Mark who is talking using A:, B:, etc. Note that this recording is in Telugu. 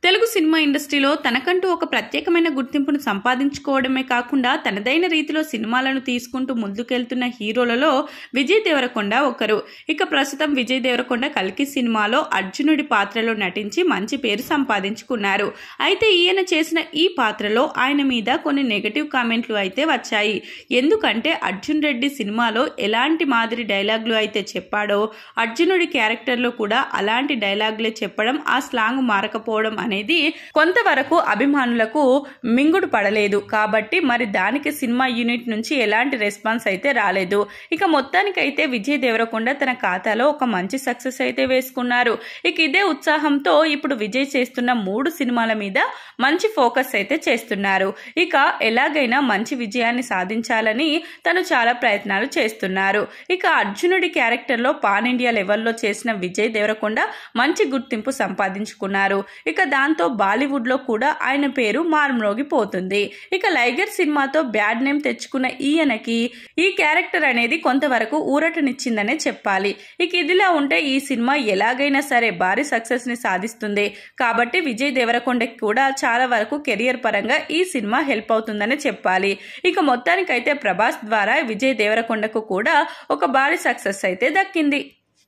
A: తెలుగు సినిమా ఇండస్ట్రీలో తనకంటూ ఒక ప్రత్యేకమైన గుర్తింపును సంపాదించుకోవడమే కాకుండా తనదైన రీతిలో సినిమాలను తీసుకుంటూ ముందుకెళ్తున్న హీరోలలో విజయ్ దేవరకొండ ఒకరు. ఇక ప్రస్తుతం విజయ్ దేవరకొండ కల్కి సినిమాలో అర్జునుడి పాత్రలో నటించి మంచి పేరు సంపాదించుకున్నారు. అయితే ఈయన చేసిన ఈ పాత్రలో ఆయన మీద కొన్ని నెగటివ్ కామెంట్లు అయితే వచ్చాయి. ఎందుకంటే అర్జున్ రెడ్డి సినిమాలో ఎలాంటి మాదిరి డైలాగులు అయితే చెప్పాడో అర్జునుడి క్యారెక్టర్లో కూడా అలాంటి డైలాగులే చెప్పడం, ఆ స్లాంగ్ మారకపోవడం అనేది కొంతవరకు అభిమానులకు మింగుడు పడలేదు. కాబట్టి మరి దానికి సినిమా యూనిట్ నుంచి ఎలాంటి రెస్పాన్స్ అయితే రాలేదు. ఇక మొత్తానికైతే విజయ్ దేవరకొండ తన ఖాతాలో ఒక మంచి సక్సెస్ అయితే వేసుకున్నారు. ఇక ఇదే ఉత్సాహంతో ఇప్పుడు విజయ్ చేస్తున్న 3 సినిమాల మీద మంచి ఫోకస్ అయితే చేస్తున్నారు. ఇక ఎలాగైనా మంచి విజయాన్ని సాధించాలని తను చాలా ప్రయత్నాలు చేస్తున్నారు. ఇక అర్జునుడి క్యారెక్టర్ లో పాన్ ఇండియా లెవెల్లో చేసిన విజయ్ దేవరకొండ మంచి గుర్తింపు సంపాదించుకున్నారు. ఇక దాంతో బాలీవుడ్ లో కూడా ఆయన పేరు మారుమ్రోగిపోతుంది. ఇక లైగర్ సినిమాతో బ్యాడ్ నేమ్ తెచ్చుకున్న ఈయనకి ఈ క్యారెక్టర్ అనేది కొంతవరకు ఊరటనిచ్చిందనే చెప్పాలి. ఇక ఇదిలా ఉంటే ఈ సినిమా ఎలాగైనా సరే భారీ సక్సెస్ ని సాధిస్తుంది. కాబట్టి విజయ్ దేవరకొండకి కూడా చాలా వరకు కెరియర్ పరంగా ఈ సినిమా హెల్ప్ అవుతుందనే చెప్పాలి. ఇక మొత్తానికైతే ప్రభాస్ ద్వారా విజయ్ దేవరకొండకు కూడా ఒక భారీ సక్సెస్ అయితే దక్కింది.